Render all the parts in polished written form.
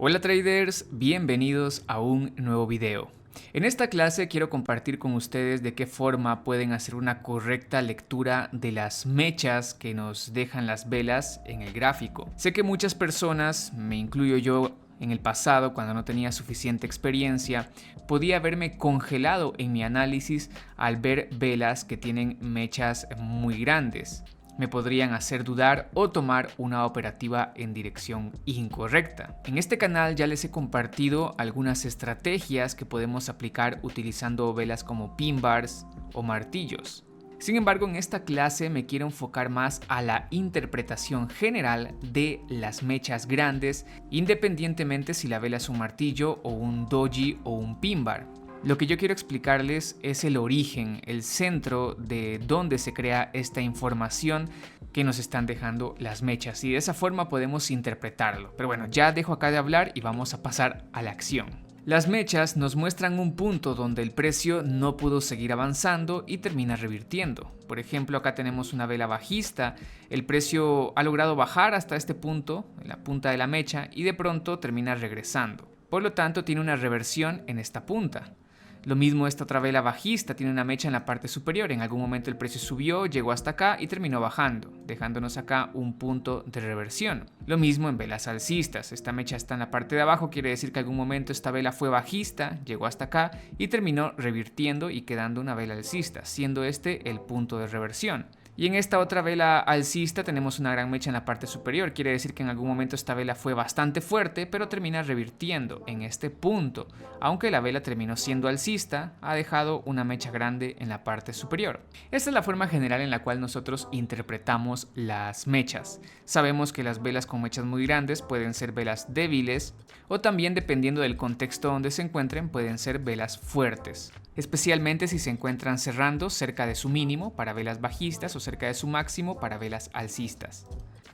Hola traders, bienvenidos a un nuevo video. En esta clase quiero compartir con ustedes de qué forma pueden hacer una correcta lectura de las mechas que nos dejan las velas en el gráfico. Sé que muchas personas, me incluyo yo, en el pasado, cuando no tenía suficiente experiencia, podía haberme congelado en mi análisis al ver velas que tienen mechas muy grandes. Me podrían hacer dudar o tomar una operativa en dirección incorrecta. En este canal ya les he compartido algunas estrategias que podemos aplicar utilizando velas como pin bars o martillos. Sin embargo, en esta clase me quiero enfocar más a la interpretación general de las mechas grandes, independientemente si la vela es un martillo o un doji o un pin bar. Lo que yo quiero explicarles es el origen, el centro de donde se crea esta información que nos están dejando las mechas, y de esa forma podemos interpretarlo. Pero bueno, ya dejo acá de hablar y vamos a pasar a la acción. Las mechas nos muestran un punto donde el precio no pudo seguir avanzando y termina revirtiendo. Por ejemplo, acá tenemos una vela bajista, el precio ha logrado bajar hasta este punto, en la punta de la mecha, y de pronto termina regresando. Por lo tanto, tiene una reversión en esta punta. Lo mismo esta otra vela bajista, tiene una mecha en la parte superior. En algún momento el precio subió, llegó hasta acá y terminó bajando, dejándonos acá un punto de reversión. Lo mismo en velas alcistas, esta mecha está en la parte de abajo, quiere decir que en algún momento esta vela fue bajista, llegó hasta acá y terminó revirtiendo y quedando una vela alcista, siendo este el punto de reversión. Y en esta otra vela alcista tenemos una gran mecha en la parte superior, quiere decir que en algún momento esta vela fue bastante fuerte, pero termina revirtiendo en este punto. Aunque la vela terminó siendo alcista, ha dejado una mecha grande en la parte superior. Esta es la forma general en la cual nosotros interpretamos las mechas. Sabemos que las velas con mechas muy grandes pueden ser velas débiles, o también, dependiendo del contexto donde se encuentren, pueden ser velas fuertes, especialmente si se encuentran cerrando cerca de su mínimo para velas bajistas o cerca de su máximo para velas alcistas.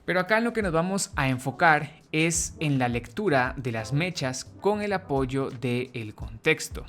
Pero acá en lo que nos vamos a enfocar es en la lectura de las mechas con el apoyo del contexto.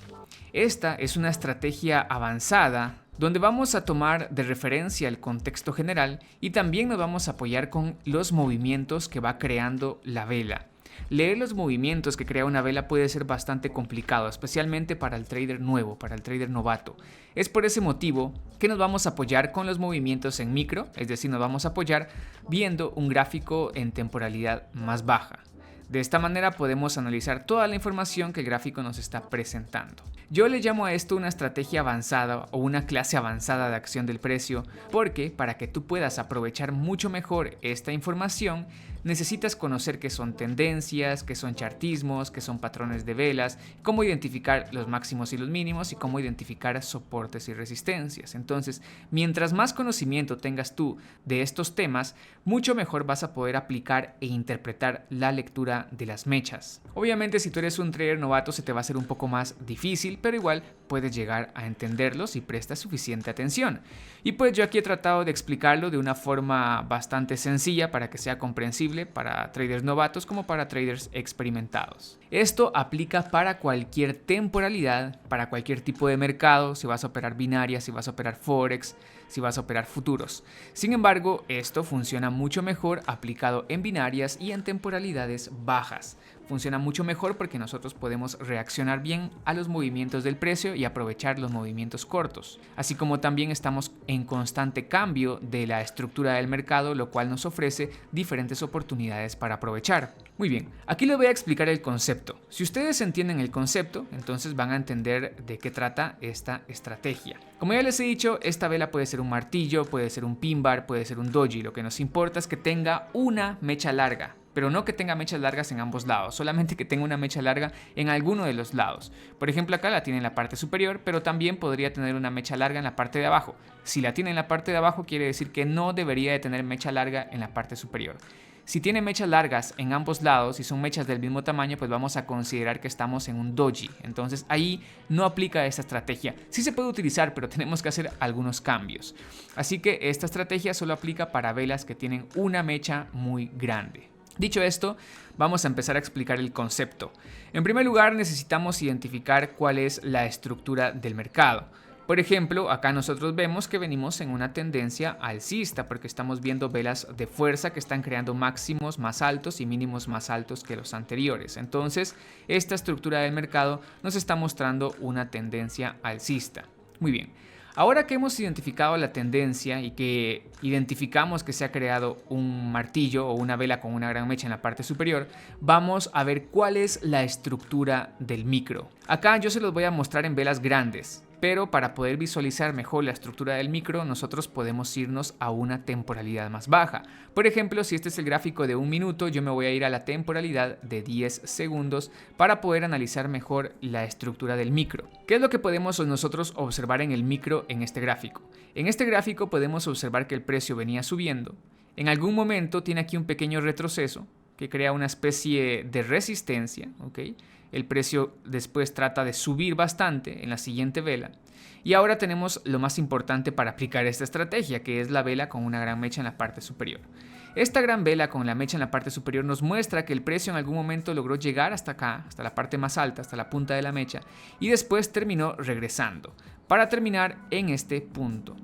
Esta es una estrategia avanzada donde vamos a tomar de referencia el contexto general y también nos vamos a apoyar con los movimientos que va creando la vela. Leer los movimientos que crea una vela puede ser bastante complicado, especialmente para el trader nuevo, para el trader novato. Es por ese motivo que nos vamos a apoyar con los movimientos en micro, es decir, nos vamos a apoyar viendo un gráfico en temporalidad más baja. De esta manera podemos analizar toda la información que el gráfico nos está presentando. Yo le llamo a esto una estrategia avanzada o una clase avanzada de acción del precio, porque para que tú puedas aprovechar mucho mejor esta información, necesitas conocer qué son tendencias, qué son chartismos, qué son patrones de velas, cómo identificar los máximos y los mínimos y cómo identificar soportes y resistencias. Entonces, mientras más conocimiento tengas tú de estos temas, mucho mejor vas a poder aplicar e interpretar la lectura de las mechas. Obviamente, si tú eres un trader novato, se te va a hacer un poco más difícil, pero igual puedes llegar a entenderlos si prestas suficiente atención. Y pues yo aquí he tratado de explicarlo de una forma bastante sencilla para que sea comprensible para traders novatos como para traders experimentados. Esto aplica para cualquier temporalidad, para cualquier tipo de mercado, si vas a operar binarias, si vas a operar forex, si vas a operar futuros. Sin embargo, esto funciona mucho mejor aplicado en binarias y en temporalidades bajas. Funciona mucho mejor porque nosotros podemos reaccionar bien a los movimientos del precio y aprovechar los movimientos cortos. Así como también estamos en constante cambio de la estructura del mercado, lo cual nos ofrece diferentes oportunidades para aprovechar. Muy bien, aquí les voy a explicar el concepto. Si ustedes entienden el concepto, entonces van a entender de qué trata esta estrategia. Como ya les he dicho, esta vela puede ser un martillo, puede ser un pin bar, puede ser un doji. Lo que nos importa es que tenga una mecha larga. Pero no que tenga mechas largas en ambos lados, solamente que tenga una mecha larga en alguno de los lados. Por ejemplo, acá la tiene en la parte superior, pero también podría tener una mecha larga en la parte de abajo. Si la tiene en la parte de abajo, quiere decir que no debería de tener mecha larga en la parte superior. Si tiene mechas largas en ambos lados y son mechas del mismo tamaño, pues vamos a considerar que estamos en un doji. Entonces ahí no aplica esta estrategia. Sí se puede utilizar, pero tenemos que hacer algunos cambios. Así que esta estrategia solo aplica para velas que tienen una mecha muy grande. Dicho esto, vamos a empezar a explicar el concepto. En primer lugar, necesitamos identificar cuál es la estructura del mercado. Por ejemplo, acá nosotros vemos que venimos en una tendencia alcista porque estamos viendo velas de fuerza que están creando máximos más altos y mínimos más altos que los anteriores. Entonces, esta estructura del mercado nos está mostrando una tendencia alcista. Muy bien. Ahora que hemos identificado la tendencia y que identificamos que se ha creado un martillo o una vela con una gran mecha en la parte superior, vamos a ver cuál es la estructura del micro. Acá yo se los voy a mostrar en velas grandes, pero para poder visualizar mejor la estructura del micro, nosotros podemos irnos a una temporalidad más baja. Por ejemplo, si este es el gráfico de 1 minuto, yo me voy a ir a la temporalidad de 10 segundos para poder analizar mejor la estructura del micro. ¿Qué es lo que podemos nosotros observar en el micro en este gráfico? En este gráfico podemos observar que el precio venía subiendo. En algún momento tiene aquí un pequeño retroceso que crea una especie de resistencia, ¿ok? El precio después trata de subir bastante en la siguiente vela. Y ahora tenemos lo más importante para aplicar esta estrategia, que es la vela con una gran mecha en la parte superior. Esta gran vela con la mecha en la parte superior nos muestra que el precio en algún momento logró llegar hasta acá, hasta la parte más alta, hasta la punta de la mecha, y después terminó regresando, para terminar en este punto.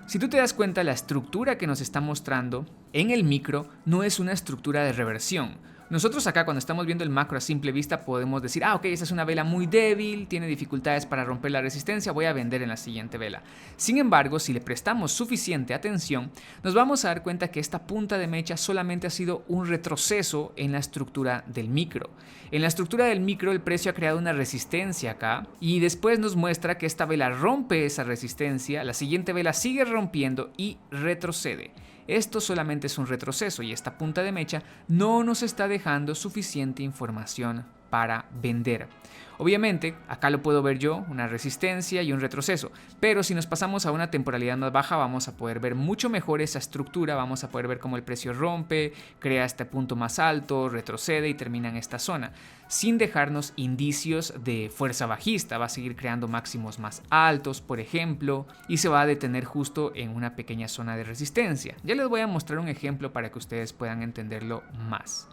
Si tú te das cuenta, la estructura que nos está mostrando en el micro no es una estructura de reversión. Nosotros acá cuando estamos viendo el macro a simple vista podemos decir, ok, esa es una vela muy débil, tiene dificultades para romper la resistencia, voy a vender en la siguiente vela. Sin embargo, si le prestamos suficiente atención, nos vamos a dar cuenta que esta punta de mecha solamente ha sido un retroceso en la estructura del micro. En la estructura del micro el precio ha creado una resistencia acá y después nos muestra que esta vela rompe esa resistencia, la siguiente vela sigue rompiendo y retrocede. Esto solamente es un retroceso y esta punta de mecha no nos está dejando suficiente información para vender. Obviamente, acá lo puedo ver yo, una resistencia y un retroceso, pero si nos pasamos a una temporalidad más baja vamos a poder ver mucho mejor esa estructura, vamos a poder ver cómo el precio rompe, crea este punto más alto, retrocede y termina en esta zona, sin dejarnos indicios de fuerza bajista. Va a seguir creando máximos más altos, por ejemplo, y se va a detener justo en una pequeña zona de resistencia. Ya les voy a mostrar un ejemplo para que ustedes puedan entenderlo más.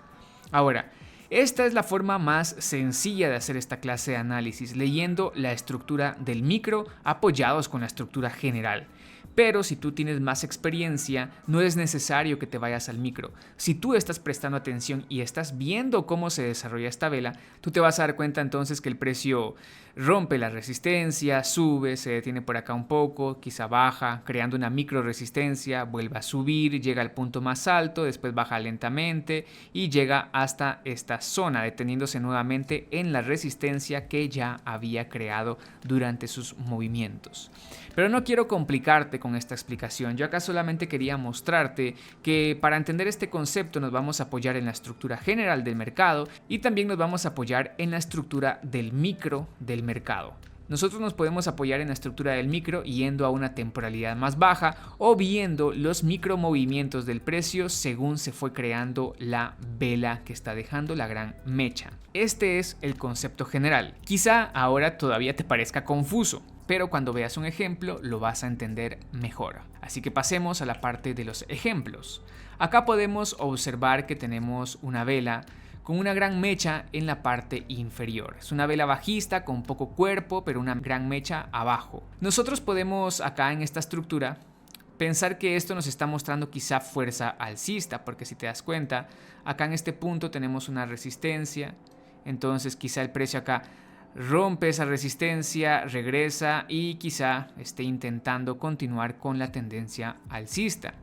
Ahora, esta es la forma más sencilla de hacer esta clase de análisis, leyendo la estructura del micro apoyados con la estructura general. Pero si tú tienes más experiencia, no es necesario que te vayas al micro. Si tú estás prestando atención y estás viendo cómo se desarrolla esta vela, tú te vas a dar cuenta entonces que el precio rompe la resistencia, sube, se detiene por acá un poco, quizá baja, creando una micro resistencia, vuelve a subir, llega al punto más alto, después baja lentamente y llega hasta esta zona, deteniéndose nuevamente en la resistencia que ya había creado durante sus movimientos. Pero no quiero complicarte con esta explicación, yo acá solamente quería mostrarte que para entender este concepto nos vamos a apoyar en la estructura general del mercado y también nos vamos a apoyar en la estructura del micro del mercado. Nosotros nos podemos apoyar en la estructura del micro yendo a una temporalidad más baja o viendo los micromovimientos del precio según se fue creando la vela que está dejando la gran mecha. Este es el concepto general. Quizá ahora todavía te parezca confuso, pero cuando veas un ejemplo lo vas a entender mejor. Así que pasemos a la parte de los ejemplos. Acá podemos observar que tenemos una vela con una gran mecha en la parte inferior. Es una vela bajista con poco cuerpo, pero una gran mecha abajo. Nosotros podemos acá en esta estructura pensar que esto nos está mostrando quizá fuerza alcista, porque si te das cuenta, acá en este punto tenemos una resistencia, entonces quizá el precio acá rompe esa resistencia, regresa y quizá esté intentando continuar con la tendencia alcista.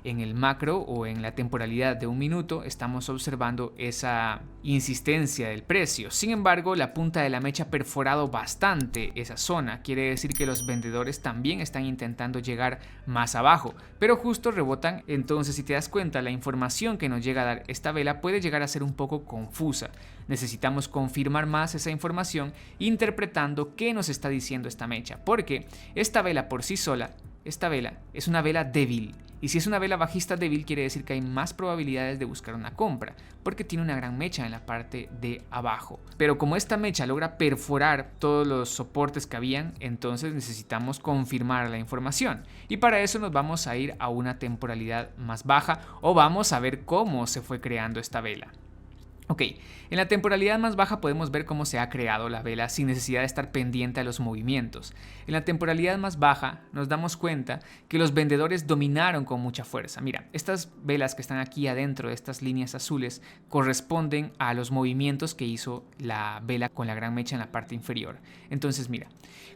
En el macro o en la temporalidad de 1 minuto estamos observando esa insistencia del precio. Sin embargo, la punta de la mecha ha perforado bastante esa zona. Quiere decir que los vendedores también están intentando llegar más abajo, pero justo rebotan. Entonces, si te das cuenta, la información que nos llega a dar esta vela puede llegar a ser un poco confusa. Necesitamos confirmar más esa información interpretando qué nos está diciendo esta mecha, porque esta vela por sí sola, esta vela es una vela débil. Y si es una vela bajista débil, quiere decir que hay más probabilidades de buscar una compra, porque tiene una gran mecha en la parte de abajo. Pero como esta mecha logra perforar todos los soportes que habían, entonces necesitamos confirmar la información. Y para eso nos vamos a ir a una temporalidad más baja o vamos a ver cómo se fue creando esta vela. Ok, en la temporalidad más baja podemos ver cómo se ha creado la vela sin necesidad de estar pendiente a los movimientos. En la temporalidad más baja nos damos cuenta que los vendedores dominaron con mucha fuerza. Mira, estas velas que están aquí adentro de estas líneas azules corresponden a los movimientos que hizo la vela con la gran mecha en la parte inferior. Entonces mira,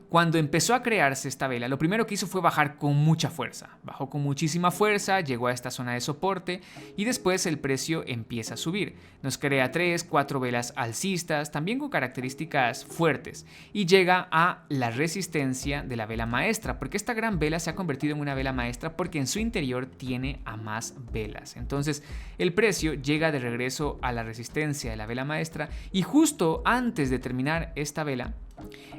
cuando empezó a crearse esta vela, lo primero que hizo fue bajar con mucha fuerza. Bajó con muchísima fuerza, llegó a esta zona de soporte y después el precio empieza a subir. Nos crea 3, 4 velas alcistas, también con características fuertes, y llega a la resistencia de la vela maestra, porque esta gran vela se ha convertido en una vela maestra porque en su interior tiene a más velas. Entonces el precio llega de regreso a la resistencia de la vela maestra y justo antes de terminar esta vela,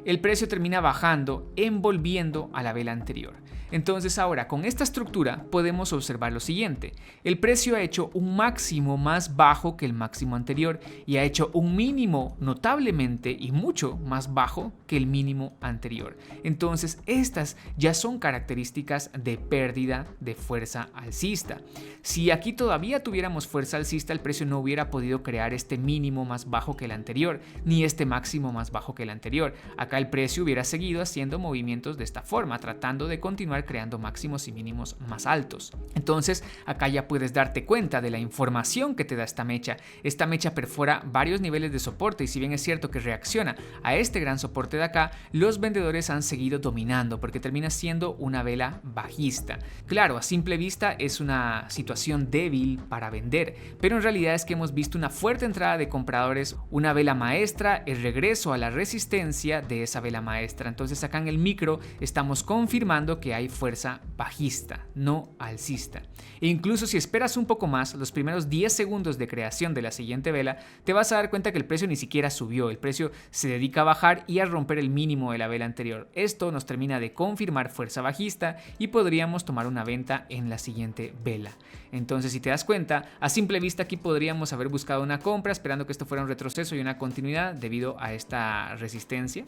el precio termina bajando, envolviendo a la vela anterior. Entonces ahora con esta estructura podemos observar lo siguiente: el precio ha hecho un máximo más bajo que el máximo anterior y ha hecho un mínimo notablemente y mucho más bajo que el mínimo anterior. Entonces estas ya son características de pérdida de fuerza alcista. Si aquí todavía tuviéramos fuerza alcista, el precio no hubiera podido crear este mínimo más bajo que el anterior, ni este máximo más bajo que el anterior. Acá el precio hubiera seguido haciendo movimientos de esta forma, tratando de continuar creando máximos y mínimos más altos. Entonces acá ya puedes darte cuenta de la información que te da esta mecha. Esta mecha perfora varios niveles de soporte y si bien es cierto que reacciona a este gran soporte de acá, los vendedores han seguido dominando porque termina siendo una vela bajista. Claro, a simple vista es una situación débil para vender, pero en realidad es que hemos visto una fuerte entrada de compradores, una vela maestra, el regreso a la resistencia de esa vela maestra. Entonces acá en el micro estamos confirmando que hay fuerza bajista, no alcista. E incluso si esperas un poco más, los primeros 10 segundos de creación de la siguiente vela, te vas a dar cuenta que el precio ni siquiera subió. El precio se dedica a bajar y a romper el mínimo de la vela anterior. Esto nos termina de confirmar fuerza bajista y podríamos tomar una venta en la siguiente vela. Entonces, si te das cuenta, a simple vista aquí podríamos haber buscado una compra esperando que esto fuera un retroceso y una continuidad debido a esta resistencia,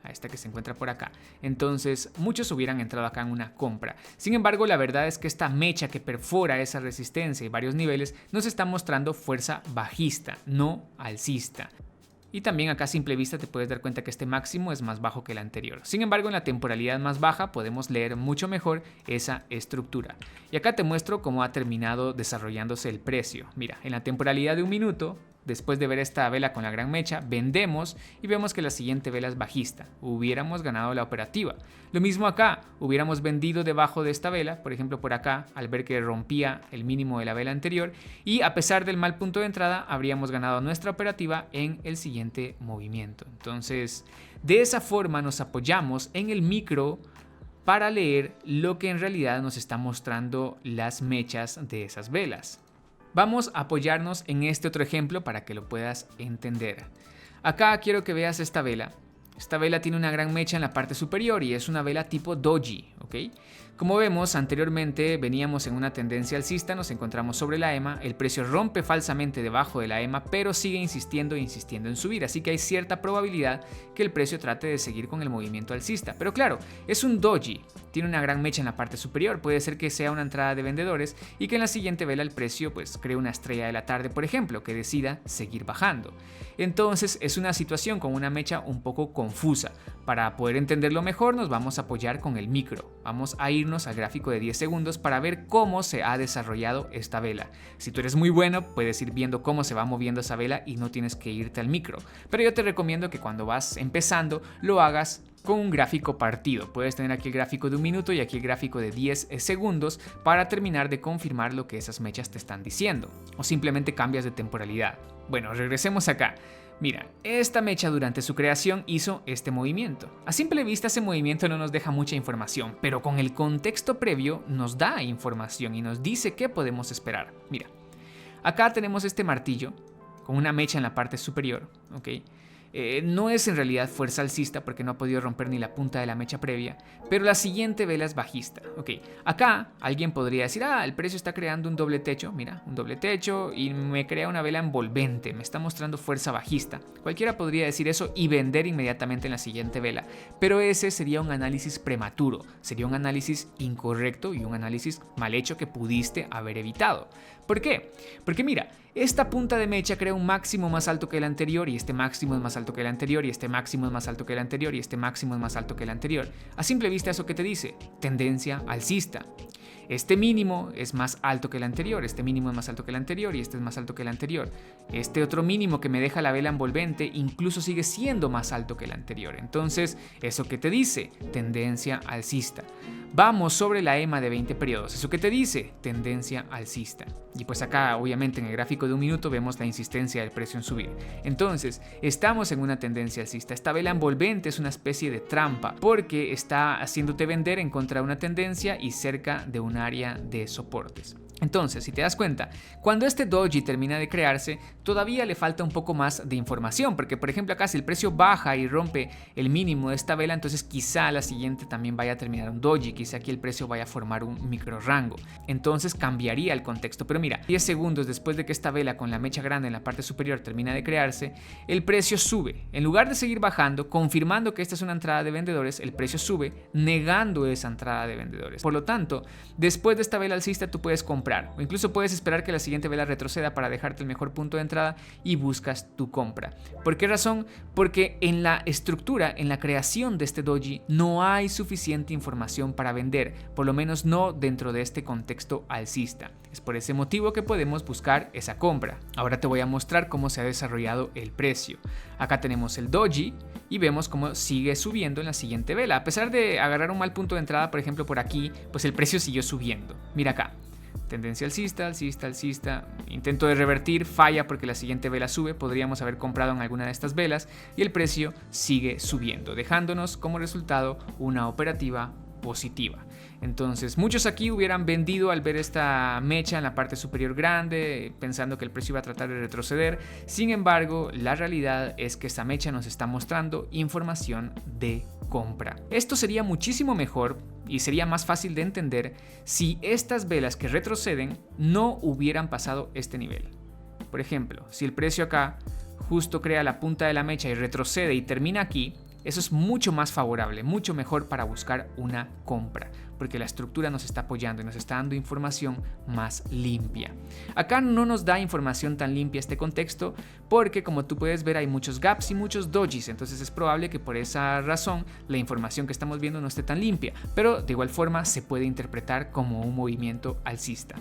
a esta que se encuentra por acá. Entonces muchos hubieran entrado acá en una compra. Sin embargo, la verdad es que esta mecha que perfora esa resistencia y varios niveles nos está mostrando fuerza bajista, no alcista. Y también acá a simple vista te puedes dar cuenta que este máximo es más bajo que el anterior. Sin embargo, en la temporalidad más baja podemos leer mucho mejor esa estructura. Y acá te muestro cómo ha terminado desarrollándose el precio. Mira, en la temporalidad de un minuto, después de ver esta vela con la gran mecha, vendemos y vemos que la siguiente vela es bajista. Hubiéramos ganado la operativa. Lo mismo acá, hubiéramos vendido debajo de esta vela, por ejemplo por acá, al ver que rompía el mínimo de la vela anterior, y a pesar del mal punto de entrada, habríamos ganado nuestra operativa en el siguiente movimiento. Entonces, de esa forma nos apoyamos en el micro para leer lo que en realidad nos está mostrando las mechas de esas velas. Vamos a apoyarnos en este otro ejemplo para que lo puedas entender. Acá quiero que veas esta vela. Esta vela tiene una gran mecha en la parte superior y es una vela tipo doji, ¿ok? Como vemos, anteriormente veníamos en una tendencia alcista, nos encontramos sobre la EMA, el precio rompe falsamente debajo de la EMA, pero sigue insistiendo e insistiendo en subir, así que hay cierta probabilidad que el precio trate de seguir con el movimiento alcista. Pero claro, es un doji, tiene una gran mecha en la parte superior, puede ser que sea una entrada de vendedores y que en la siguiente vela el precio pues cree una estrella de la tarde, por ejemplo, que decida seguir bajando. Entonces es una situación con una mecha un poco confusa. Para poder entenderlo mejor nos vamos a apoyar con el micro. Vamos a irnos al gráfico de 10 segundos para ver cómo se ha desarrollado esta vela. Si tú eres muy bueno, puedes ir viendo cómo se va moviendo esa vela y no tienes que irte al micro. Pero yo te recomiendo que cuando vas empezando lo hagas con un gráfico partido. Puedes tener aquí el gráfico de un minuto y aquí el gráfico de 10 segundos para terminar de confirmar lo que esas mechas te están diciendo. O simplemente cambias de temporalidad. Bueno, regresemos acá. Mira, esta mecha durante su creación hizo este movimiento. A simple vista ese movimiento no nos deja mucha información, pero con el contexto previo nos da información y nos dice qué podemos esperar. Mira, acá tenemos este martillo con una mecha en la parte superior, ¿ok? No es en realidad fuerza alcista porque no ha podido romper ni la punta de la mecha previa, pero la siguiente vela es bajista. Ok, acá alguien podría decir, el precio está creando un doble techo, mira, un doble techo y me crea una vela envolvente, me está mostrando fuerza bajista. Cualquiera podría decir eso y vender inmediatamente en la siguiente vela, pero ese sería un análisis prematuro, sería un análisis incorrecto y un análisis mal hecho que pudiste haber evitado. ¿Por qué? Porque mira, esta punta de mecha crea un máximo más alto que el anterior y este máximo es más alto que el anterior y este máximo es más alto que el anterior y este máximo es más alto que el anterior. A simple vista, ¿eso qué te dice? Tendencia alcista. Este mínimo es más alto que el anterior, este mínimo es más alto que el anterior y este es más alto que el anterior. Este otro mínimo que me deja la vela envolvente incluso sigue siendo más alto que el anterior. Entonces, ¿eso qué te dice? Tendencia alcista. Vamos sobre la EMA de 20 periodos. ¿Eso qué te dice? Tendencia alcista. Y pues acá, obviamente, en el gráfico de un minuto vemos la insistencia del precio en subir. Entonces, estamos en una tendencia alcista. Esta vela envolvente es una especie de trampa porque está haciéndote vender en contra de una tendencia y cerca de un área de soportes. Entonces, si te das cuenta, cuando este doji termina de crearse, todavía le falta un poco más de información, porque por ejemplo acá si el precio baja y rompe el mínimo de esta vela, entonces quizá la siguiente también vaya a terminar un doji, quizá aquí el precio vaya a formar un micro rango, entonces cambiaría el contexto. Pero mira, 10 segundos después de que esta vela con la mecha grande en la parte superior termina de crearse, el precio sube. En lugar de seguir bajando, confirmando que esta es una entrada de vendedores, el precio sube, negando esa entrada de vendedores. Por lo tanto, después de esta vela alcista tú puedes comprar o incluso puedes esperar que la siguiente vela retroceda para dejarte el mejor punto de entrada y buscas tu compra. ¿Por qué razón? Porque en la estructura, en la creación de este doji no hay suficiente información para vender, por lo menos no dentro de este contexto alcista. Es por ese motivo que podemos buscar esa compra. Ahora te voy a mostrar cómo se ha desarrollado el precio. Acá tenemos el doji y vemos cómo sigue subiendo en la siguiente vela. A pesar de agarrar un mal punto de entrada, por ejemplo por aquí, pues el precio siguió subiendo. Mira acá. Tendencia alcista, alcista, alcista. Intento de revertir, falla porque la siguiente vela sube. Podríamos haber comprado en alguna de estas velas y el precio sigue subiendo, dejándonos como resultado una operativa positiva. Entonces muchos aquí hubieran vendido al ver esta mecha en la parte superior grande, pensando que el precio iba a tratar de retroceder. Sin embargo, la realidad es que esta mecha nos está mostrando información de compra. Esto sería muchísimo mejor y sería más fácil de entender si estas velas que retroceden no hubieran pasado este nivel. Por ejemplo, si el precio acá justo crea la punta de la mecha y retrocede y termina aquí, eso es mucho más favorable, mucho mejor para buscar una compra, porque la estructura nos está apoyando y nos está dando información más limpia. Acá no nos da información tan limpia este contexto, porque como tú puedes ver hay muchos gaps y muchos dojis, entonces es probable que por esa razón la información que estamos viendo no esté tan limpia, pero de igual forma se puede interpretar como un movimiento alcista.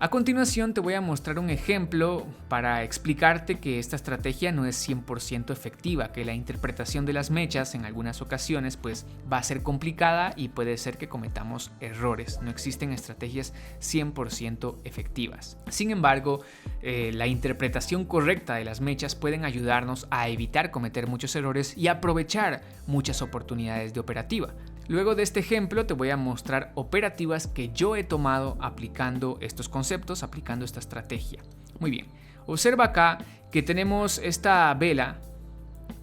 A continuación te voy a mostrar un ejemplo para explicarte que esta estrategia no es 100% efectiva, que la interpretación de las mechas en algunas ocasiones pues va a ser complicada y puede ser que cometamos errores. No existen estrategias 100% efectivas. Sin embargo, la interpretación correcta de las mechas pueden ayudarnos a evitar cometer muchos errores y aprovechar muchas oportunidades de operativa. Luego de este ejemplo te voy a mostrar operativas que yo he tomado aplicando estos conceptos, aplicando esta estrategia. Muy bien, observa acá que tenemos esta vela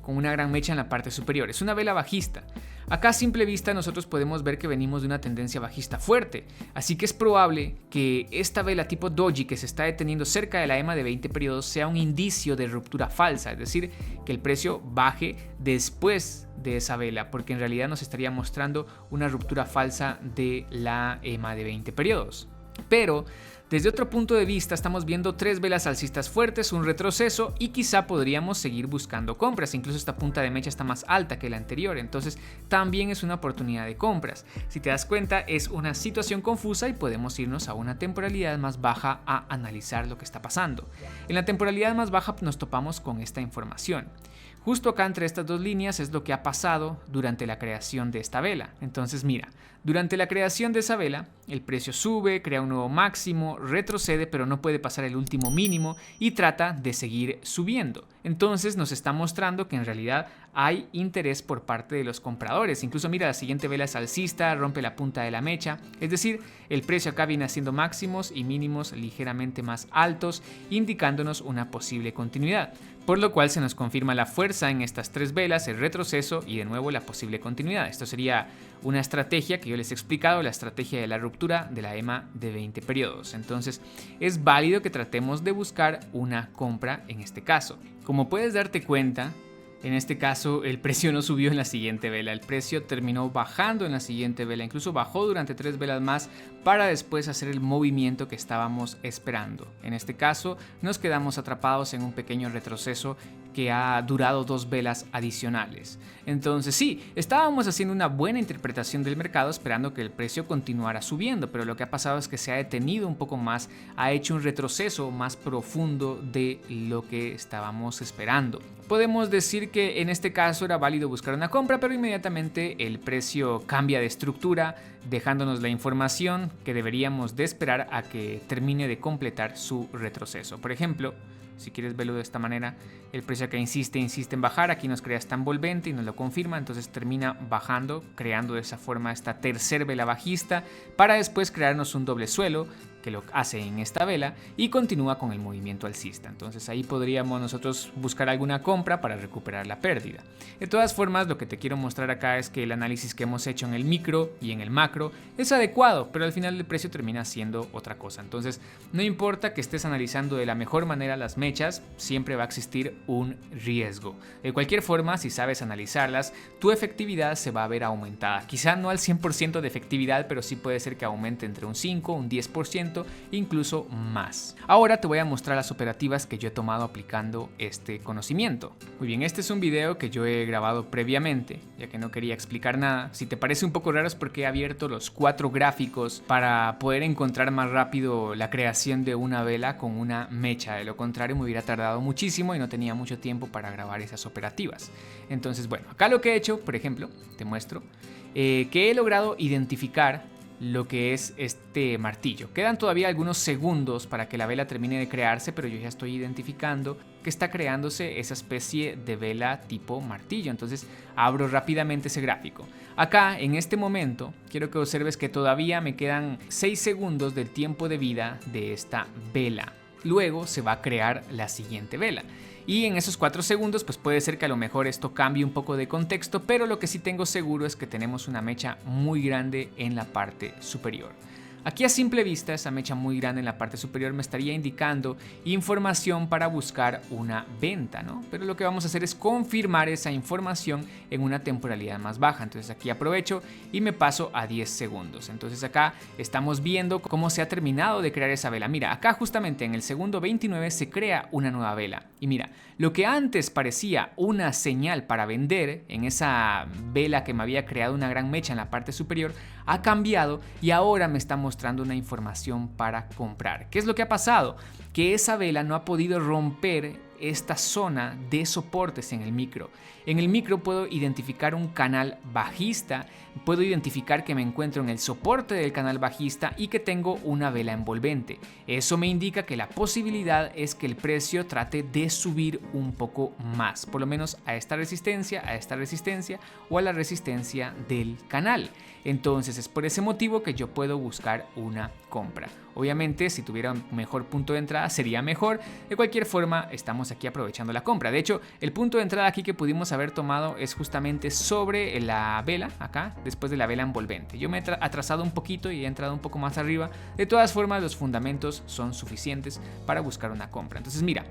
con una gran mecha en la parte superior. Es una vela bajista. Acá a simple vista nosotros podemos ver que venimos de una tendencia bajista fuerte, así que es probable que esta vela tipo doji que se está deteniendo cerca de la EMA de 20 periodos sea un indicio de ruptura falsa, es decir, que el precio baje después de esa vela, porque en realidad nos estaría mostrando una ruptura falsa de la EMA de 20 periodos. Pero desde otro punto de vista estamos viendo tres velas alcistas fuertes, un retroceso y quizá podríamos seguir buscando compras. Incluso esta punta de mecha está más alta que la anterior, entonces también es una oportunidad de compras. Si te das cuenta, es una situación confusa y podemos irnos a una temporalidad más baja a analizar lo que está pasando. En la temporalidad más baja nos topamos con esta información. Justo acá entre estas dos líneas es lo que ha pasado durante la creación de esta vela. Entonces mira, durante la creación de esa vela, el precio sube, crea un nuevo máximo, retrocede pero no puede pasar el último mínimo y trata de seguir subiendo. Entonces nos está mostrando que en realidad hay interés por parte de los compradores. Incluso mira, la siguiente vela es alcista, rompe la punta de la mecha. Es decir, el precio acá viene haciendo máximos y mínimos ligeramente más altos, indicándonos una posible continuidad. Por lo cual se nos confirma la fuerza en estas tres velas, el retroceso y de nuevo la posible continuidad. Esto sería una estrategia que yo les he explicado, la estrategia de la ruptura de la EMA de 20 periodos. Entonces es válido que tratemos de buscar una compra en este caso. Como puedes darte cuenta, En este caso, el precio no subió en la siguiente vela, el precio terminó bajando en la siguiente vela, incluso bajó durante 3 velas más para después hacer el movimiento que estábamos esperando. En este caso, nos quedamos atrapados en un pequeño retroceso que ha durado 2 velas adicionales. Entonces sí, estábamos haciendo una buena interpretación del mercado esperando que el precio continuara subiendo, pero lo que ha pasado es que se ha detenido un poco más, ha hecho un retroceso más profundo de lo que estábamos esperando. Podemos decir que en este caso era válido buscar una compra, pero inmediatamente el precio cambia de estructura, dejándonos la información que deberíamos de esperar a que termine de completar su retroceso. Por ejemplo, si quieres verlo de esta manera, el precio acá insiste en bajar, aquí nos crea esta envolvente y nos lo confirma, entonces termina bajando, creando de esa forma esta tercer vela bajista para después crearnos un doble suelo que lo hace en esta vela y continúa con el movimiento alcista. Entonces ahí podríamos nosotros buscar alguna compra para recuperar la pérdida. De todas formas, lo que te quiero mostrar acá es que el análisis que hemos hecho en el micro y en el macro es adecuado, pero al final el precio termina siendo otra cosa. Entonces no importa que estés analizando de la mejor manera las mechas, siempre va a existir un riesgo. De cualquier forma, si sabes analizarlas, tu efectividad se va a ver aumentada. Quizá no al 100% de efectividad, pero sí puede ser que aumente entre un 5, un 10%, incluso más. Ahora te voy a mostrar las operativas que yo he tomado aplicando este conocimiento. Muy bien, este es un video que yo he grabado previamente, ya que no quería explicar nada. Si te parece un poco raro es porque he abierto los 4 gráficos para poder encontrar más rápido la creación de una vela con una mecha. De lo contrario me hubiera tardado muchísimo y no tenía mucho tiempo para grabar esas operativas. Entonces, bueno, acá lo que he hecho, por ejemplo, te muestro que he logrado identificar lo que es este martillo. Quedan todavía algunos segundos para que la vela termine de crearse, pero yo ya estoy identificando que está creándose esa especie de vela tipo martillo. Entonces abro rápidamente ese gráfico. Acá en este momento quiero que observes que todavía me quedan 6 segundos del tiempo de vida de esta vela. Luego se va a crear la siguiente vela. Y en esos 4 segundos pues puede ser que a lo mejor esto cambie un poco de contexto, pero lo que sí tengo seguro es que tenemos una mecha muy grande en la parte superior. Aquí a simple vista esa mecha muy grande en la parte superior me estaría indicando información para buscar una venta, ¿no? Pero lo que vamos a hacer es confirmar esa información en una temporalidad más baja. Entonces aquí aprovecho y me paso a 10 segundos. Entonces acá estamos viendo cómo se ha terminado de crear esa vela. Mira, acá justamente en el segundo 29 se crea una nueva vela. Y mira, lo que antes parecía una señal para vender en esa vela que me había creado una gran mecha en la parte superior, ha cambiado y ahora me está mostrando una información para comprar. ¿Qué es lo que ha pasado? Que esa vela no ha podido romper esta zona de soportes en el micro. En el micro puedo identificar un canal bajista, puedo identificar que me encuentro en el soporte del canal bajista y que tengo una vela envolvente. Eso me indica que la posibilidad es que el precio trate de subir un poco más, por lo menos a esta resistencia o a la resistencia del canal. Entonces es por ese motivo que yo puedo buscar una compra. Obviamente si tuviera un mejor punto de entrada sería mejor. De cualquier forma estamos aquí aprovechando la compra. De hecho el punto de entrada aquí que pudimos haber tomado es justamente sobre la vela acá, después de la vela envolvente. Yo me he atrasado un poquito y he entrado un poco más arriba. De todas formas los fundamentos son suficientes para buscar una compra. Entonces mira,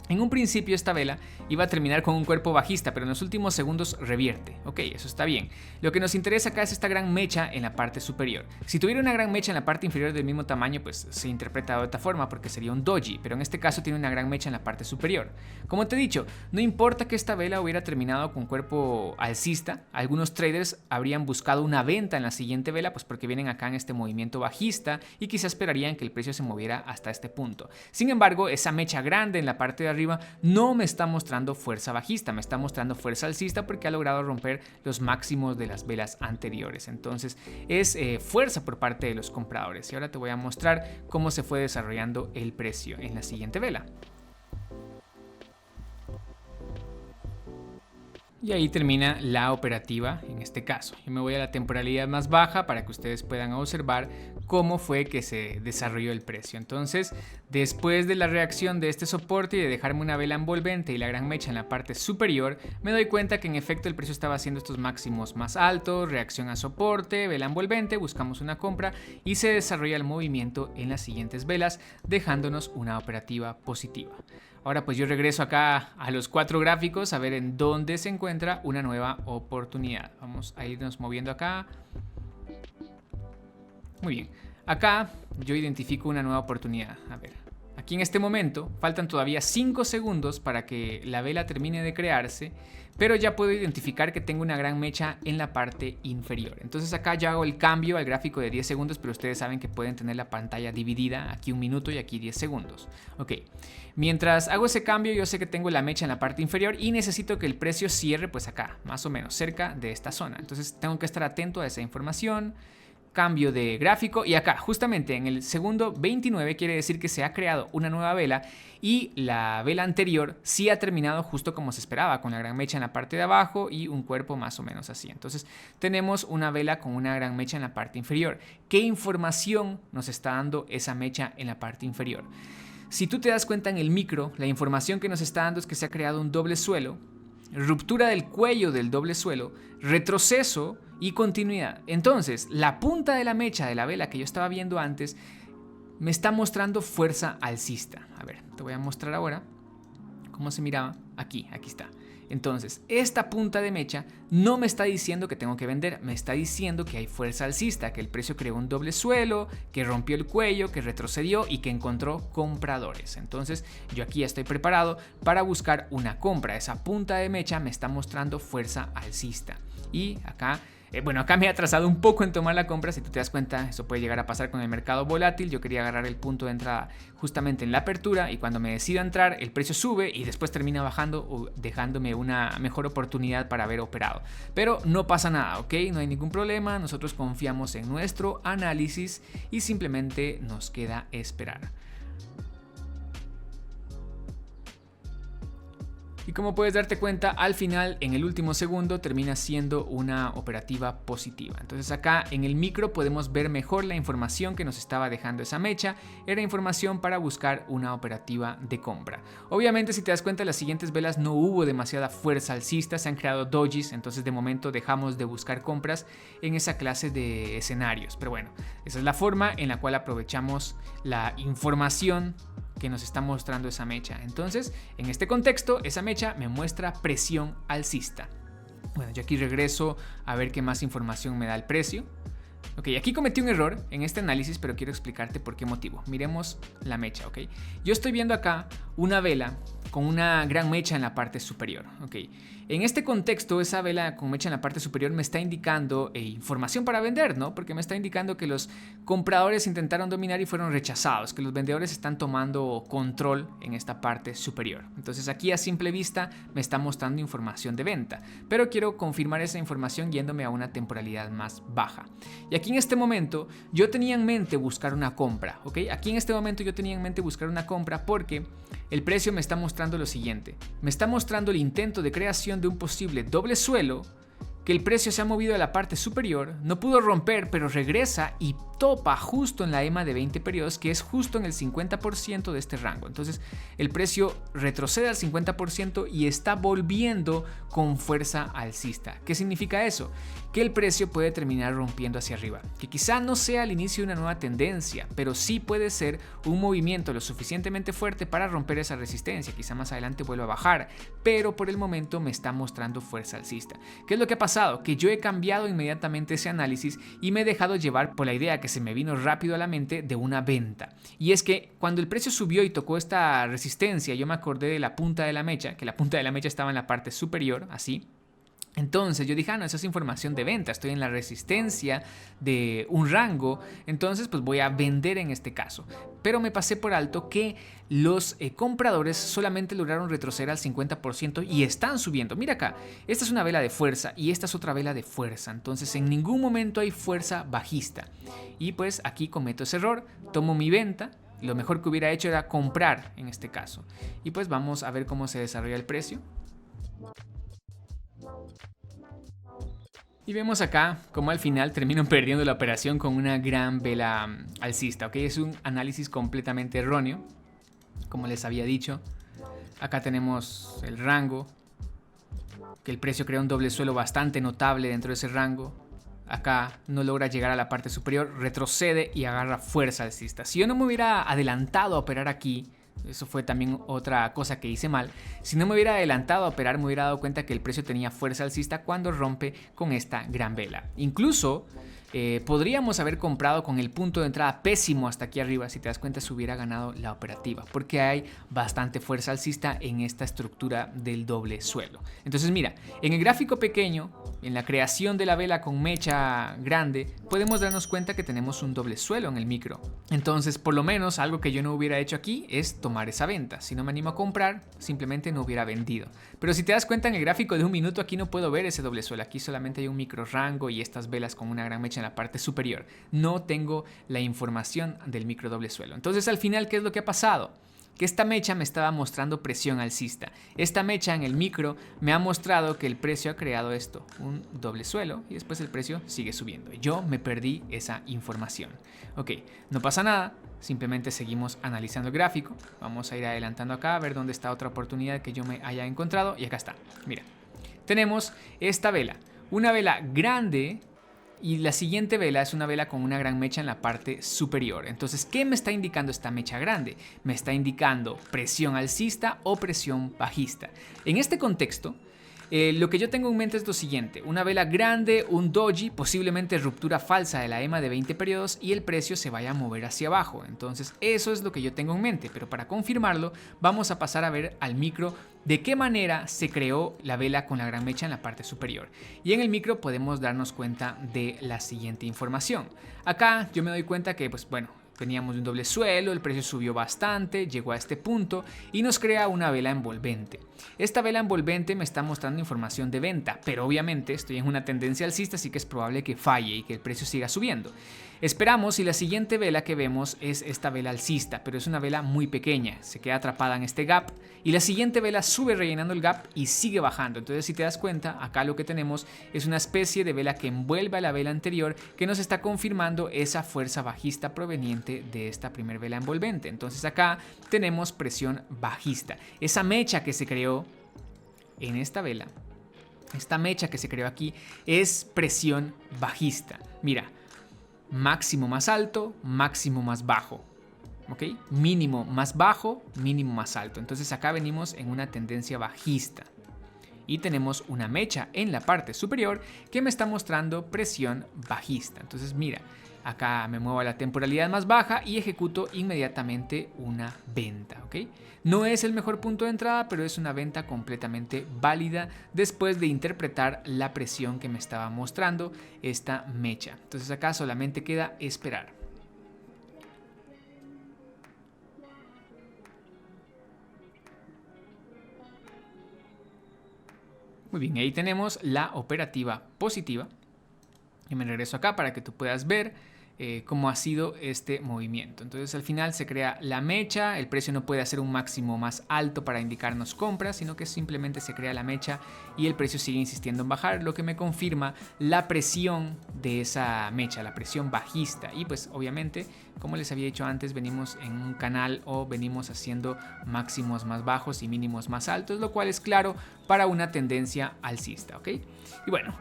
en un principio esta vela iba a terminar con un cuerpo bajista, pero en los últimos segundos revierte. Ok, eso está bien. Lo que nos interesa acá es esta gran mecha en la parte superior. Si tuviera una gran mecha en la parte inferior del mismo tamaño, pues se interpreta de otra forma porque sería un doji, pero en este caso tiene una gran mecha en la parte superior. Como te he dicho, no importa que esta vela hubiera terminado con cuerpo alcista, algunos traders habrían buscado una venta en la siguiente vela, pues porque vienen acá en este movimiento bajista y quizás esperarían que el precio se moviera hasta este punto. Sin embargo, esa mecha grande en la parte de arriba no me está mostrando fuerza bajista, me está mostrando fuerza alcista porque ha logrado romper los máximos de las velas anteriores. Entonces es fuerza por parte de los compradores. Y ahora te voy a mostrar cómo se fue desarrollando el precio en la siguiente vela. Y ahí termina la operativa en este caso. Yo me voy a la temporalidad más baja para que ustedes puedan observar cómo fue que se desarrolló el precio. Entonces, después de la reacción de este soporte y de dejarme una vela envolvente y la gran mecha en la parte superior, me doy cuenta que en efecto el precio estaba haciendo estos máximos más altos, reacción a soporte, vela envolvente, buscamos una compra y se desarrolla el movimiento en las siguientes velas, dejándonos una operativa positiva. Ahora pues yo regreso acá a los 4 gráficos a ver en dónde se encuentra una nueva oportunidad. Vamos a irnos moviendo acá. Muy bien, acá yo identifico una nueva oportunidad. A ver, aquí en este momento faltan todavía 5 segundos para que la vela termine de crearse, pero ya puedo identificar que tengo una gran mecha en la parte inferior. Entonces acá ya hago el cambio al gráfico de 10 segundos, pero ustedes saben que pueden tener la pantalla dividida, aquí 1 minuto y aquí 10 segundos. Ok, mientras hago ese cambio yo sé que tengo la mecha en la parte inferior y necesito que el precio cierre pues acá, más o menos cerca de esta zona. Entonces tengo que estar atento a esa información. Cambio de gráfico y acá justamente en el segundo 29 quiere decir que se ha creado una nueva vela y la vela anterior sí ha terminado justo como se esperaba, con la gran mecha en la parte de abajo y un cuerpo más o menos así. Entonces tenemos una vela con una gran mecha en la parte inferior. ¿Qué información nos está dando esa mecha en la parte inferior? Si tú te das cuenta en el micro, la información que nos está dando es que se ha creado un doble suelo, ruptura del cuello del doble suelo, retroceso y continuidad. Entonces, la punta de la mecha de la vela que yo estaba viendo antes me está mostrando fuerza alcista. A ver, te voy a mostrar ahora cómo se miraba. Aquí está. Entonces, esta punta de mecha no me está diciendo que tengo que vender, me está diciendo que hay fuerza alcista, que el precio creó un doble suelo, que rompió el cuello, que retrocedió y que encontró compradores. Entonces, yo aquí ya estoy preparado para buscar una compra. Esa punta de mecha me está mostrando fuerza alcista. Y acá acá me he atrasado un poco en tomar la compra. Si tú te das cuenta, eso puede llegar a pasar con el mercado volátil. Yo quería agarrar el punto de entrada justamente en la apertura y cuando me decido entrar, el precio sube y después termina bajando o dejándome una mejor oportunidad para haber operado. Pero no pasa nada, ¿ok? No hay ningún problema. Nosotros confiamos en nuestro análisis y simplemente nos queda esperar. Y como puedes darte cuenta, al final, en el último segundo, termina siendo una operativa positiva. Entonces acá en el micro podemos ver mejor la información que nos estaba dejando esa mecha. Era información para buscar una operativa de compra. Obviamente, si te das cuenta, las siguientes velas no hubo demasiada fuerza alcista, se han creado dojis, entonces de momento dejamos de buscar compras en esa clase de escenarios. Pero bueno, esa es la forma en la cual aprovechamos la información que nos está mostrando esa mecha. Entonces, en este contexto, esa mecha me muestra presión alcista. Bueno, yo aquí regreso a ver qué más información me da el precio. Ok, aquí cometí un error en este análisis, pero quiero explicarte por qué motivo. Miremos la mecha, ok. Yo estoy viendo acá una vela con una gran mecha en la parte superior, ok. En este contexto, esa vela con mecha en la parte superior me está indicando información para vender, ¿no? Porque me está indicando que los compradores intentaron dominar y fueron rechazados, que los vendedores están tomando control en esta parte superior. Entonces aquí a simple vista me está mostrando información de venta, pero quiero confirmar esa información yéndome a una temporalidad más baja. Y aquí en este momento yo tenía en mente buscar una compra, ¿ok? Aquí en este momento yo tenía en mente buscar una compra porque el precio me está mostrando lo siguiente. Me está mostrando el intento de creación de un posible doble suelo, que el precio se ha movido a la parte superior, no pudo romper, pero regresa y topa justo en la EMA de 20 periodos, que es justo en el 50% de este rango. Entonces el precio retrocede al 50% y está volviendo con fuerza alcista. ¿Qué significa eso? Que el precio puede terminar rompiendo hacia arriba, que quizá no sea el inicio de una nueva tendencia, pero sí puede ser un movimiento lo suficientemente fuerte para romper esa resistencia. Quizá más adelante vuelva a bajar, pero por el momento me está mostrando fuerza alcista. ¿Qué es lo que ha pasado? Que yo he cambiado inmediatamente ese análisis y me he dejado llevar por la idea que se me vino rápido a la mente de una venta. Y es que cuando el precio subió y tocó esta resistencia, yo me acordé de la punta de la mecha, que la punta de la mecha estaba en la parte superior, así. Entonces yo dije, no, eso es información de venta, estoy en la resistencia de un rango, entonces pues voy a vender en este caso. Pero me pasé por alto que los compradores solamente lograron retroceder al 50% y están subiendo. Mira acá, esta es una vela de fuerza y esta es otra vela de fuerza, entonces en ningún momento hay fuerza bajista. Y pues aquí cometo ese error, tomo mi venta. Lo mejor que hubiera hecho era comprar en este caso. Y pues vamos a ver cómo se desarrolla el precio. Y vemos acá como al final termino perdiendo la operación con una gran vela alcista, ¿ok? Es un análisis completamente erróneo, como les había dicho. Acá tenemos el rango, que el precio crea un doble suelo bastante notable dentro de ese rango. Acá no logra llegar a la parte superior, retrocede y agarra fuerza alcista. Si yo no me hubiera adelantado a operar aquí, eso fue también otra cosa que hice mal. Si no me hubiera adelantado a operar, me hubiera dado cuenta que el precio tenía fuerza alcista cuando rompe con esta gran vela. Incluso podríamos haber comprado con el punto de entrada pésimo hasta aquí arriba. Si te das cuenta, se hubiera ganado la operativa, porque hay bastante fuerza alcista en esta estructura del doble suelo. Entonces mira, en el gráfico pequeño, en la creación de la vela con mecha grande, podemos darnos cuenta que tenemos un doble suelo en el micro. Entonces, por lo menos, algo que yo no hubiera hecho aquí es tomar esa venta. Si no me animo a comprar, simplemente no hubiera vendido. Pero si te das cuenta, en el gráfico de un minuto aquí no puedo ver ese doble suelo. Aquí solamente hay un micro rango y estas velas con una gran mecha en la parte superior. No tengo la información del micro doble suelo. Entonces, al final, ¿qué es lo que ha pasado? Que esta mecha me estaba mostrando presión alcista. Esta mecha en el micro me ha mostrado que el precio ha creado esto, un doble suelo, y después el precio sigue subiendo. Yo me perdí esa información. Ok, no pasa nada, simplemente seguimos analizando el gráfico. Vamos a ir adelantando acá a ver dónde está otra oportunidad que yo me haya encontrado, y acá está. Mira, tenemos esta vela, una vela grande. Y la siguiente vela es una vela con una gran mecha en la parte superior. Entonces, ¿qué me está indicando esta mecha grande? Me está indicando presión alcista o presión bajista. En este contexto, lo que yo tengo en mente es lo siguiente: una vela grande, un doji, posiblemente ruptura falsa de la EMA de 20 periodos y el precio se vaya a mover hacia abajo. Entonces eso es lo que yo tengo en mente, pero para confirmarlo vamos a pasar a ver al micro de qué manera se creó la vela con la gran mecha en la parte superior. Y en el micro podemos darnos cuenta de la siguiente información. Acá yo me doy cuenta que, pues bueno, teníamos un doble suelo, el precio subió bastante, llegó a este punto y nos crea una vela envolvente. Esta vela envolvente me está mostrando información de venta, pero obviamente estoy en una tendencia alcista, así que es probable que falle y que el precio siga subiendo. Esperamos, y la siguiente vela que vemos es esta vela alcista, pero es una vela muy pequeña, se queda atrapada en este gap y la siguiente vela sube rellenando el gap y sigue bajando. Entonces, si te das cuenta, acá lo que tenemos es una especie de vela que envuelve a la vela anterior, que nos está confirmando esa fuerza bajista proveniente de esta primera vela envolvente. Entonces acá tenemos presión bajista. Esa mecha que se creó en esta vela, esta mecha que se creó aquí, es presión bajista. Mira, máximo más alto, máximo más bajo, ¿ok? Mínimo más bajo, mínimo más alto. Entonces acá venimos en una tendencia bajista y tenemos una mecha en la parte superior que me está mostrando presión bajista. Entonces mira, acá me muevo a la temporalidad más baja y ejecuto inmediatamente una venta, ¿ok? No es el mejor punto de entrada, pero es una venta completamente válida después de interpretar la presión que me estaba mostrando esta mecha. Entonces acá solamente queda esperar. Muy bien, ahí tenemos la operativa positiva. Y me regreso acá para que tú puedas ver cómo ha sido este movimiento. Entonces al final se crea la mecha, el precio no puede hacer un máximo más alto para indicarnos compras, sino que simplemente se crea la mecha y el precio sigue insistiendo en bajar, lo que me confirma la presión de esa mecha, la presión bajista. Y pues obviamente, como les había dicho antes, venimos en un canal o venimos haciendo máximos más bajos y mínimos más altos, lo cual es claro para una tendencia alcista, ¿ok? Y bueno,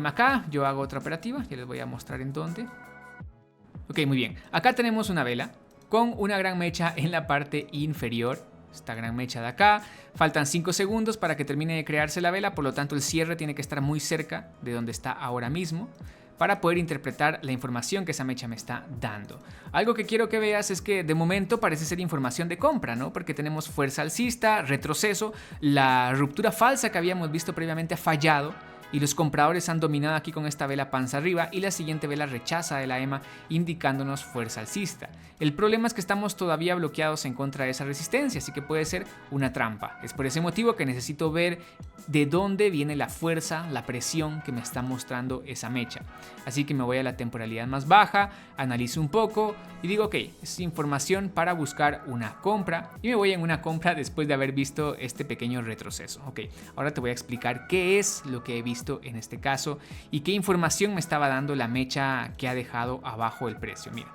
acá yo hago otra operativa, ya les voy a mostrar en dónde. Ok, muy bien. Acá tenemos una vela con una gran mecha en la parte inferior. Esta gran mecha de acá. Faltan 5 segundos para que termine de crearse la vela, por lo tanto el cierre tiene que estar muy cerca de donde está ahora mismo para poder interpretar la información que esa mecha me está dando. Algo que quiero que veas es que de momento parece ser información de compra, ¿no? Porque tenemos fuerza alcista, retroceso, la ruptura falsa que habíamos visto previamente ha fallado y los compradores han dominado aquí con esta vela panza arriba y la siguiente vela rechaza de la EMA indicándonos fuerza alcista. El problema es que estamos todavía bloqueados en contra de esa resistencia, así que puede ser una trampa. Es por ese motivo que necesito ver de dónde viene la fuerza, la presión que me está mostrando esa mecha. Así que me voy a la temporalidad más baja, analizo un poco y digo, ok, es información para buscar una compra, y me voy en una compra después de haber visto este pequeño retroceso. Ok, ahora te voy a explicar qué es lo que he visto en este caso y qué información me estaba dando la mecha que ha dejado abajo el precio. Mira,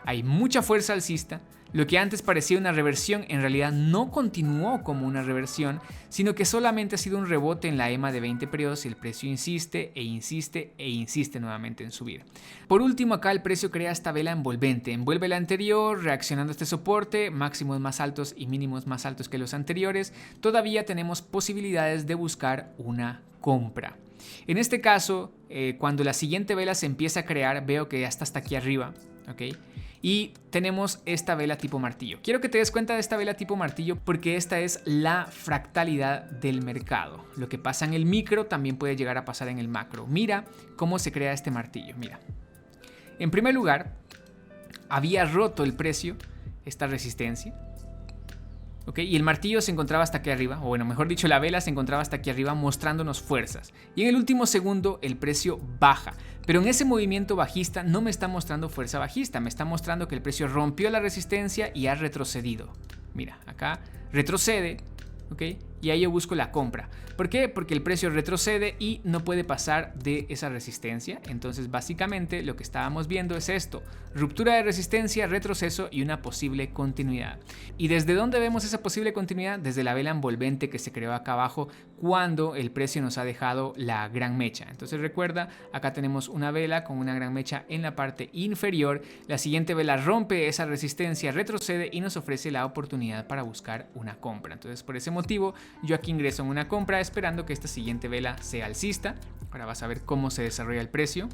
hay mucha fuerza alcista. Lo que antes parecía una reversión en realidad no continuó como una reversión, sino que solamente ha sido un rebote en la EMA de 20 periodos y el precio insiste e insiste e insiste nuevamente en subir. Por último, acá el precio crea esta vela envolvente, envuelve la anterior, reaccionando a este soporte, máximos más altos y mínimos más altos que los anteriores. Todavía tenemos posibilidades de buscar una compra. En este caso, cuando la siguiente vela se empieza a crear, veo que ya está hasta aquí arriba, ¿ok? Y tenemos esta vela tipo martillo. Quiero que te des cuenta de esta vela tipo martillo porque esta es la fractalidad del mercado. Lo que pasa en el micro también puede llegar a pasar en el macro. Mira cómo se crea este martillo. Mira. En primer lugar, había roto el precio, esta resistencia. ¿Okay? Y el martillo se encontraba hasta aquí arriba, o bueno, mejor dicho, la vela se encontraba hasta aquí arriba mostrándonos fuerzas. Y en el último segundo el precio baja, pero en ese movimiento bajista no me está mostrando fuerza bajista, me está mostrando que el precio rompió la resistencia y ha retrocedido. Mira, acá retrocede, ¿ok? Y ahí yo busco la compra. ¿Por qué? Porque el precio retrocede y no puede pasar de esa resistencia. Entonces básicamente lo que estábamos viendo es esto: ruptura de resistencia, retroceso y una posible continuidad. ¿Y desde dónde vemos esa posible continuidad? Desde la vela envolvente que se creó acá abajo cuando el precio nos ha dejado la gran mecha. Entonces recuerda, acá tenemos una vela con una gran mecha en la parte inferior. La siguiente vela rompe esa resistencia, retrocede y nos ofrece la oportunidad para buscar una compra. Entonces por ese motivo yo aquí ingreso en una compra esperando que esta siguiente vela sea alcista. Ahora vas a ver cómo se desarrolla el precio.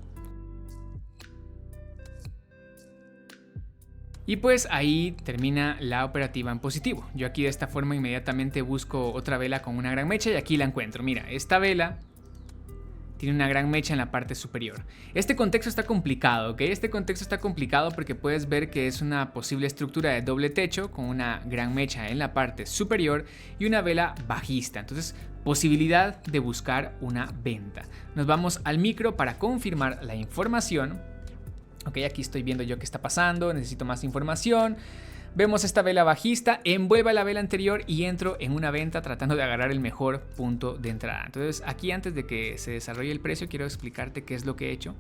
Y pues ahí termina la operativa en positivo. Yo aquí de esta forma inmediatamente busco otra vela con una gran mecha y aquí la encuentro. Mira, esta vela tiene una gran mecha en la parte superior. Este contexto está complicado, ¿ok? Este contexto está complicado porque puedes ver que es una posible estructura de doble techo con una gran mecha en la parte superior y una vela bajista. Entonces, posibilidad de buscar una venta. Nos vamos al micro para confirmar la información. Ok, aquí estoy viendo yo qué está pasando, necesito más información. Vemos esta vela bajista, envuelve a la vela anterior y entro en una venta tratando de agarrar el mejor punto de entrada. Entonces aquí, antes de que se desarrolle el precio, quiero explicarte qué es lo que he hecho.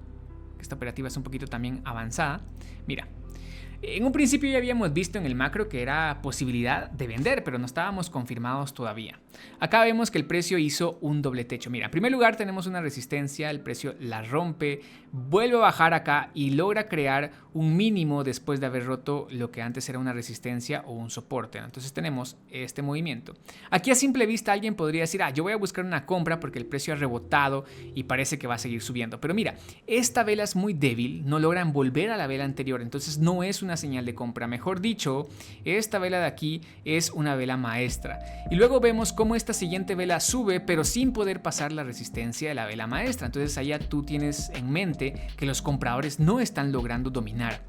Esta operativa es un poquito también avanzada. Mira, en un principio ya habíamos visto en el macro que era posibilidad de vender, pero no estábamos confirmados todavía. Acá vemos que el precio hizo un doble techo. Mira, en primer lugar tenemos una resistencia, el precio la rompe, vuelve a bajar acá y logra crear un mínimo después de haber roto lo que antes era una resistencia o un soporte. Entonces tenemos este movimiento. Aquí a simple vista alguien podría decir, yo voy a buscar una compra porque el precio ha rebotado y parece que va a seguir subiendo. Pero mira, esta vela es muy débil, no logra envolver a la vela anterior, entonces no es una señal de compra. Mejor dicho, esta vela de aquí es una vela maestra. Y luego vemos cómo esta siguiente vela sube, pero sin poder pasar la resistencia de la vela maestra. Entonces allá tú tienes en mente que los compradores no están logrando dominar.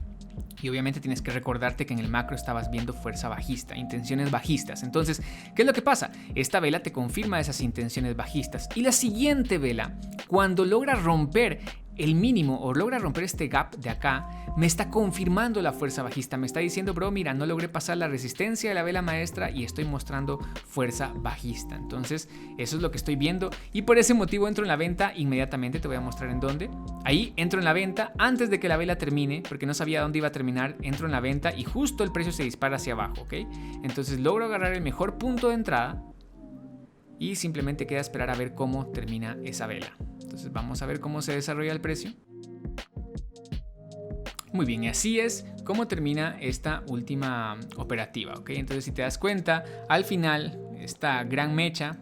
Y obviamente tienes que recordarte que en el macro estabas viendo fuerza bajista, intenciones bajistas. Entonces, ¿qué es lo que pasa? Esta vela te confirma esas intenciones bajistas. Y la siguiente vela, cuando logra romper el mínimo o logra romper este gap de acá, me está confirmando la fuerza bajista. Me está diciendo, bro, mira, no logré pasar la resistencia de la vela maestra y estoy mostrando fuerza bajista. Entonces, eso es lo que estoy viendo y por ese motivo entro en la venta inmediatamente. Te voy a mostrar en dónde. Ahí entro en la venta antes de que la vela termine, porque no sabía dónde iba a terminar. Entro en la venta y justo el precio se dispara hacia abajo, ¿ok? Entonces logro agarrar el mejor punto de entrada y simplemente queda esperar a ver cómo termina esa vela. Entonces vamos a ver cómo se desarrolla el precio. Muy bien, y así es como termina esta última operativa, ¿ok? Entonces, si te das cuenta, al final esta gran mecha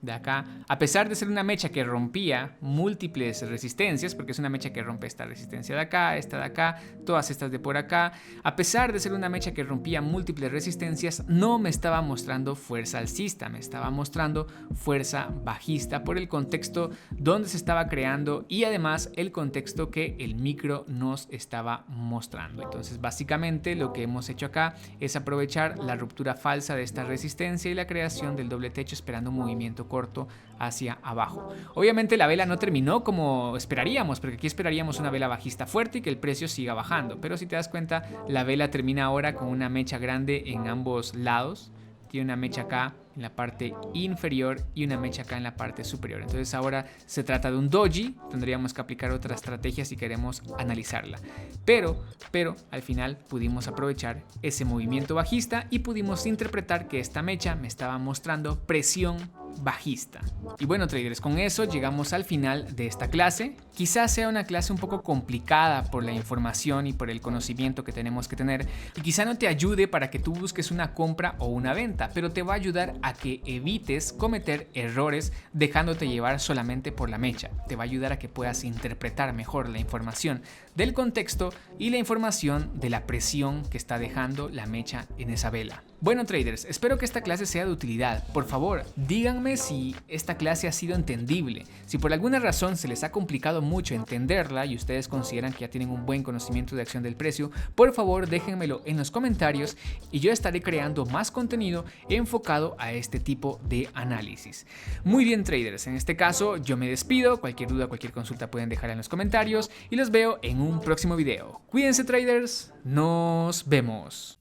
de acá, a pesar de ser una mecha que rompía múltiples resistencias, porque es una mecha que rompe esta resistencia de acá, esta de acá, todas estas de por acá, a pesar de ser una mecha que rompía múltiples resistencias, no me estaba mostrando fuerza alcista, me estaba mostrando fuerza bajista por el contexto donde se estaba creando y además el contexto que el micro nos estaba mostrando. Entonces, básicamente lo que hemos hecho acá es aprovechar la ruptura falsa de esta resistencia y la creación del doble techo esperando un movimiento corto hacia abajo. Obviamente la vela no terminó como esperaríamos, porque aquí esperaríamos una vela bajista fuerte y que el precio siga bajando, pero si te das cuenta, la vela termina ahora con una mecha grande en ambos lados. Tiene una mecha acá en la parte inferior y una mecha acá en la parte superior. Entonces ahora se trata de un doji. Tendríamos que aplicar otra estrategia si queremos analizarla. Pero al final pudimos aprovechar ese movimiento bajista y pudimos interpretar que esta mecha me estaba mostrando presión bajista. Y bueno, traders, con eso llegamos al final de esta clase. Quizás sea una clase un poco complicada por la información y por el conocimiento que tenemos que tener, y quizá no te ayude para que tú busques una compra o una venta, pero te va a ayudar a que evites cometer errores dejándote llevar solamente por la mecha. Te va a ayudar a que puedas interpretar mejor la información del contexto y la información de la presión que está dejando la mecha en esa vela. Bueno, traders, espero que esta clase sea de utilidad. Por favor, díganme si esta clase ha sido entendible. Si por alguna razón se les ha complicado mucho entenderla y ustedes consideran que ya tienen un buen conocimiento de acción del precio, por favor déjenmelo en los comentarios y yo estaré creando más contenido enfocado a este tipo de análisis. Muy bien, traders, en este caso yo me despido. Cualquier duda, cualquier consulta pueden dejarla en los comentarios y los veo en un próximo video. Cuídense, traders, nos vemos.